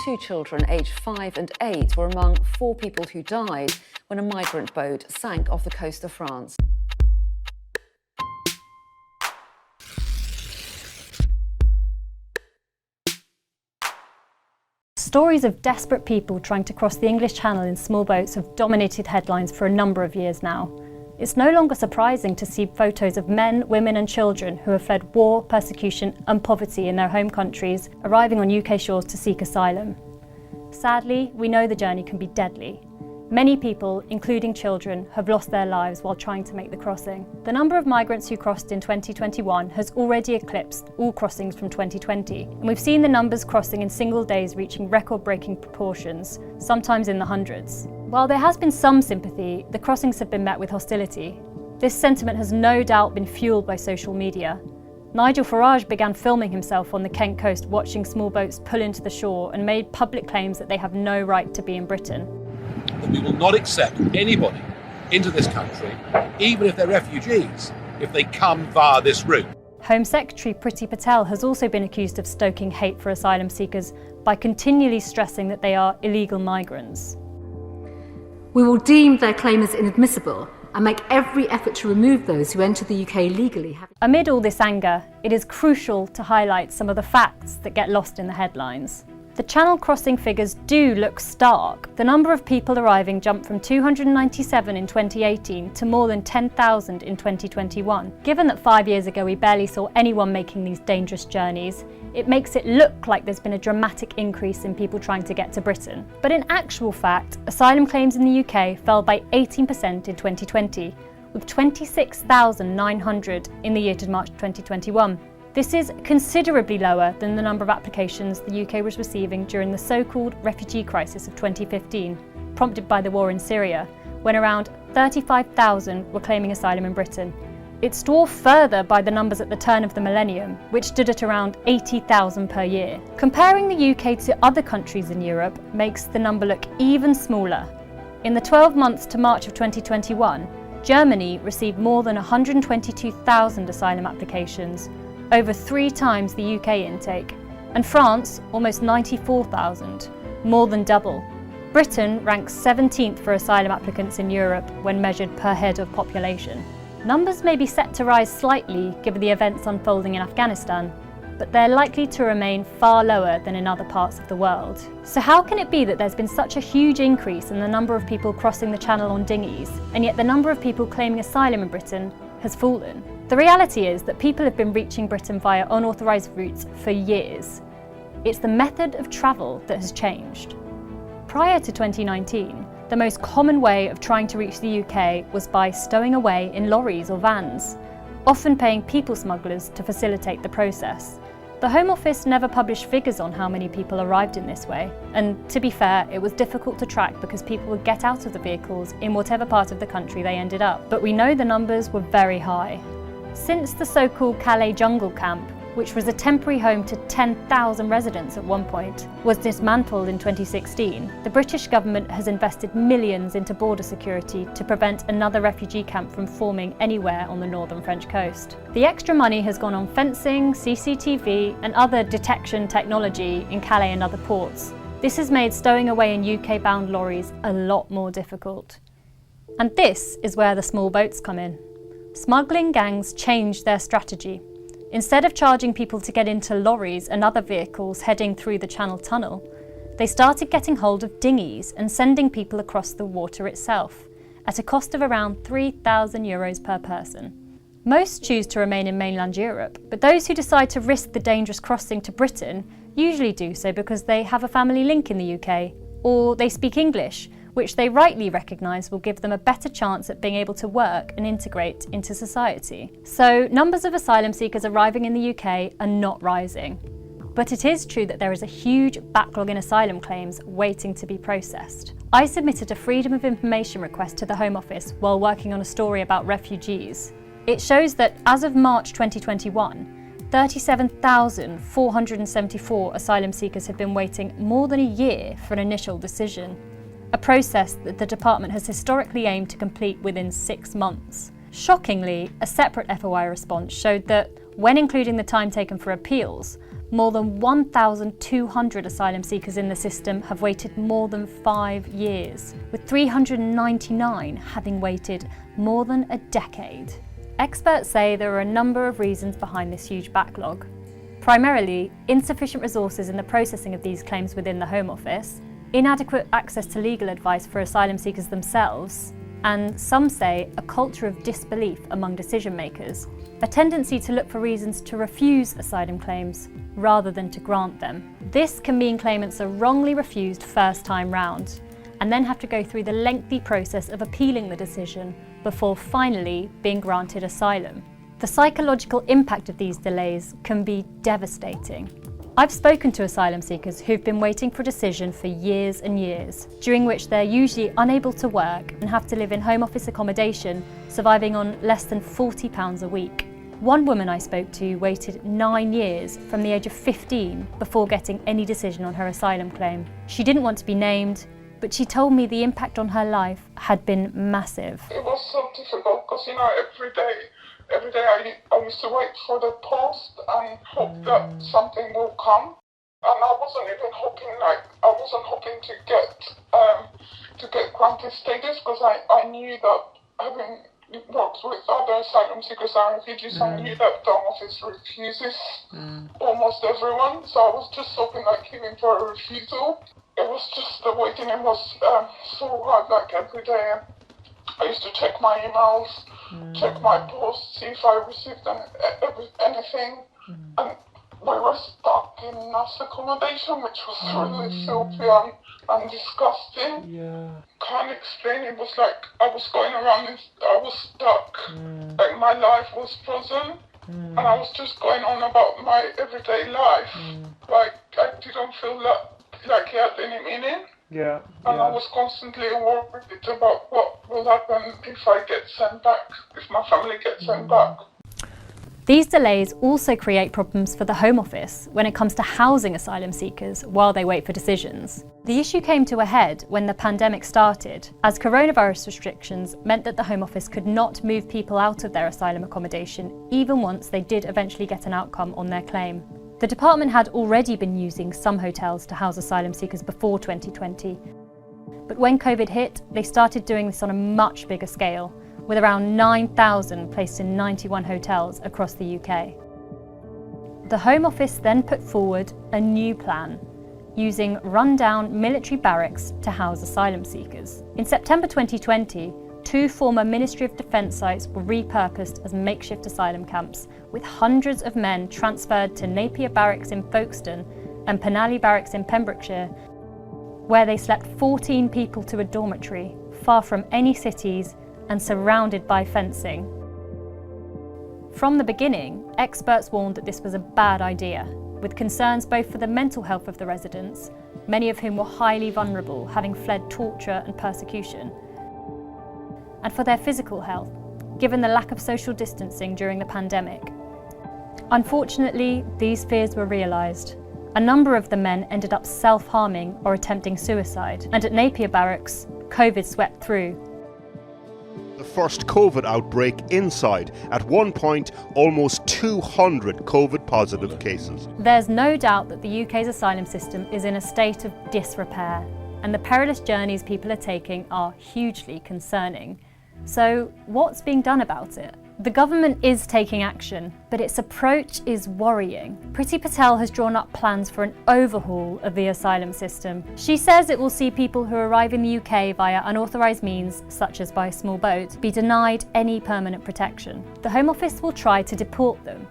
Two children aged 5 and 8 were among 4 people who died when a migrant boat sank off the coast of France. Stories of desperate people trying to cross the English Channel in small boats have dominated headlines for a number of years now. It's no longer surprising to see photos of men, women and children who have fled war, persecution and poverty in their home countries arriving on UK shores to seek asylum. Sadly, we know the journey can be deadly. Many people, including children, have lost their lives while trying to make the crossing. The number of migrants who crossed in 2021 has already eclipsed all crossings from 2020, and we've seen the numbers crossing in single days reaching record-breaking proportions, sometimes in the hundreds. While there has been some sympathy, the crossings have been met with hostility. This sentiment has no doubt been fueled by social media. Nigel Farage began filming himself on the Kent coast watching small boats pull into the shore and made public claims that they have no right to be in Britain. That we will not accept anybody into this country, even if they're refugees, if they come via this route. Home Secretary Priti Patel has also been accused of stoking hate for asylum seekers by continually stressing that they are illegal migrants. We will deem their claim as inadmissible and make every effort to remove those who enter the UK legally. Amid all this anger, it is crucial to highlight some of the facts that get lost in the headlines. The Channel crossing figures do look stark. The number of people arriving jumped from 297 in 2018 to more than 10,000 in 2021. Given that 5 years ago we barely saw anyone making these dangerous journeys, it makes it look like there's been a dramatic increase in people trying to get to Britain. But in actual fact, asylum claims in the UK fell by 18% in 2020, with 26,900 in the year to March 2021. This is considerably lower than the number of applications the UK was receiving during the so-called refugee crisis of 2015, prompted by the war in Syria, when around 35,000 were claiming asylum in Britain. It's dwarfed further by the numbers at the turn of the millennium, which stood at around 80,000 per year. Comparing the UK to other countries in Europe makes the number look even smaller. In the 12 months to March of 2021, Germany received more than 122,000 asylum applications, over 3 times the UK intake, and France almost 94,000, more than double. Britain ranks 17th for asylum applicants in Europe when measured per head of population. Numbers may be set to rise slightly given the events unfolding in Afghanistan, but they're likely to remain far lower than in other parts of the world. So how can it be that there's been such a huge increase in the number of people crossing the Channel on dinghies, and yet the number of people claiming asylum in Britain has fallen? The reality is that people have been reaching Britain via unauthorised routes for years. It's the method of travel that has changed. Prior to 2019, the most common way of trying to reach the UK was by stowing away in lorries or vans, often paying people smugglers to facilitate the process. The Home Office never published figures on how many people arrived in this way, and to be fair, it was difficult to track because people would get out of the vehicles in whatever part of the country they ended up. But we know the numbers were very high. Since the so-called Calais jungle camp, which was a temporary home to 10,000 residents at one point, was dismantled in 2016, the British government has invested millions into border security to prevent another refugee camp from forming anywhere on the northern French coast. The extra money has gone on fencing, CCTV and other detection technology in Calais and other ports. This has made stowing away in UK-bound lorries a lot more difficult. And this is where the small boats come in. Smuggling gangs changed their strategy. Instead of charging people to get into lorries and other vehicles heading through the Channel Tunnel, they started getting hold of dinghies and sending people across the water itself, at a cost of around €3,000 per person. Most choose to remain in mainland Europe, but those who decide to risk the dangerous crossing to Britain usually do so because they have a family link in the UK, or they speak English, which they rightly recognise will give them a better chance at being able to work and integrate into society. So numbers of asylum seekers arriving in the UK are not rising. But it is true that there is a huge backlog in asylum claims waiting to be processed. I submitted a Freedom of Information request to the Home Office while working on a story about refugees. It shows that as of March 2021, 37,474 asylum seekers have been waiting more than a year for an initial decision, a process that the department has historically aimed to complete within 6 months. Shockingly, a separate FOI response showed that, when including the time taken for appeals, more than 1,200 asylum seekers in the system have waited more than 5 years, with 399 having waited more than a decade. Experts say there are a number of reasons behind this huge backlog. Primarily, insufficient resources in the processing of these claims within the Home Office, inadequate access to legal advice for asylum seekers themselves, and some say a culture of disbelief among decision makers, a tendency to look for reasons to refuse asylum claims rather than to grant them. This can mean claimants are wrongly refused first time round and then have to go through the lengthy process of appealing the decision before finally being granted asylum. The psychological impact of these delays can be devastating. I've spoken to asylum seekers who've been waiting for a decision for years and years, during which they're usually unable to work and have to live in Home Office accommodation, surviving on less than £40 a week. One woman I spoke to waited 9 years from the age of 15 before getting any decision on her asylum claim. She didn't want to be named, but she told me the impact on her life had been massive. It was so difficult because, every day I used to wait for the post and hope that something will come. And I wasn't hoping to get granted status because I knew that having worked with other asylum seekers and refugees, I knew that the Home Office refuses almost everyone. So I was just hoping even for a refusal. It was just the waiting. It was so hard. Every day I used to check my emails, check my posts, see if I received anything. And we were stuck in mass accommodation, which was really filthy and disgusting. Yeah. Can't explain. It was like I was going around and I was stuck. Like my life was frozen. And I was just going on about my everyday life. Like I didn't feel like it had any meaning. Yeah. And I was constantly worried about what will happen if I get sent back, if my family gets sent back. These delays also create problems for the Home Office when it comes to housing asylum seekers while they wait for decisions. The issue came to a head when the pandemic started, as coronavirus restrictions meant that the Home Office could not move people out of their asylum accommodation even once they did eventually get an outcome on their claim. The department had already been using some hotels to house asylum seekers before 2020. But when COVID hit, they started doing this on a much bigger scale, with around 9,000 placed in 91 hotels across the UK. The Home Office then put forward a new plan, using run-down military barracks to house asylum seekers. In September 2020, 2 former Ministry of Defence sites were repurposed as makeshift asylum camps, with hundreds of men transferred to Napier Barracks in Folkestone and Penally Barracks in Pembrokeshire, where they slept 14 people to a dormitory, far from any cities and surrounded by fencing. From the beginning, experts warned that this was a bad idea, with concerns both for the mental health of the residents, many of whom were highly vulnerable, having fled torture and persecution, and for their physical health, given the lack of social distancing during the pandemic. Unfortunately, these fears were realised. A number of the men ended up self-harming or attempting suicide, and at Napier Barracks, COVID swept through. The first COVID outbreak inside. At one point, almost 200 COVID-positive cases. There's no doubt that the UK's asylum system is in a state of disrepair, and the perilous journeys people are taking are hugely concerning. So, what's being done about it? The government is taking action, but its approach is worrying. Priti Patel has drawn up plans for an overhaul of the asylum system. She says it will see people who arrive in the UK via unauthorised means, such as by a small boat, be denied any permanent protection. The Home Office will try to deport them,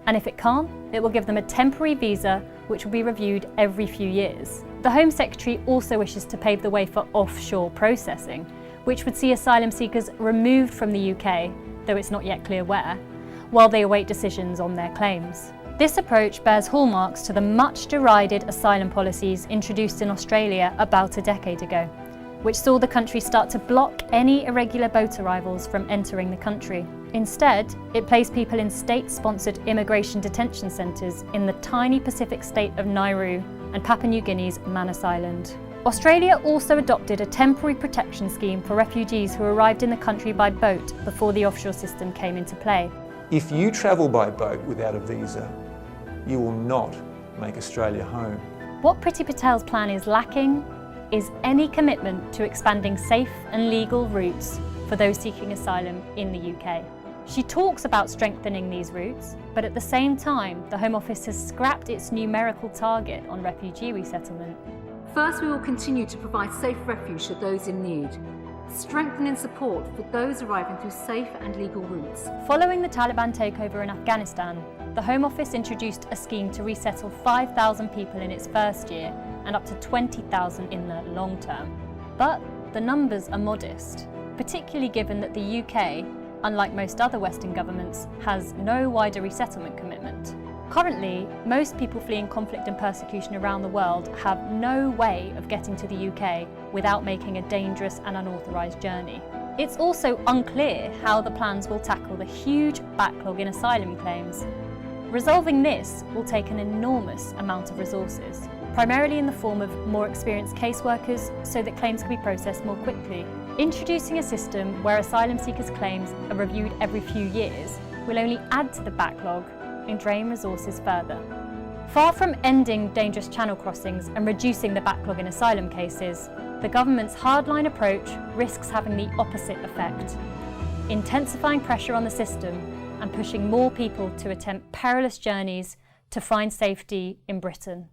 and if it can't, it will give them a temporary visa which will be reviewed every few years. The Home Secretary also wishes to pave the way for offshore processing, which would see asylum seekers removed from the UK, though it's not yet clear where, while they await decisions on their claims. This approach bears hallmarks to the much derided asylum policies introduced in Australia about a decade ago, which saw the country start to block any irregular boat arrivals from entering the country. Instead, it placed people in state-sponsored immigration detention centres in the tiny Pacific state of Nauru and Papua New Guinea's Manus Island. Australia also adopted a temporary protection scheme for refugees who arrived in the country by boat before the offshore system came into play. If you travel by boat without a visa, you will not make Australia home. What Priti Patel's plan is lacking is any commitment to expanding safe and legal routes for those seeking asylum in the UK. She talks about strengthening these routes, but at the same time, the Home Office has scrapped its numerical target on refugee resettlement. First, we will continue to provide safe refuge to those in need, strengthening support for those arriving through safe and legal routes. Following the Taliban takeover in Afghanistan, the Home Office introduced a scheme to resettle 5,000 people in its first year and up to 20,000 in the long term. But the numbers are modest, particularly given that the UK, unlike most other Western governments, has no wider resettlement commitment. Currently, most people fleeing conflict and persecution around the world have no way of getting to the UK without making a dangerous and unauthorised journey. It's also unclear how the plans will tackle the huge backlog in asylum claims. Resolving this will take an enormous amount of resources, primarily in the form of more experienced caseworkers so that claims can be processed more quickly. Introducing a system where asylum seekers' claims are reviewed every few years will only add to the backlog and drain resources further. Far from ending dangerous channel crossings and reducing the backlog in asylum cases, the government's hardline approach risks having the opposite effect, intensifying pressure on the system and pushing more people to attempt perilous journeys to find safety in Britain.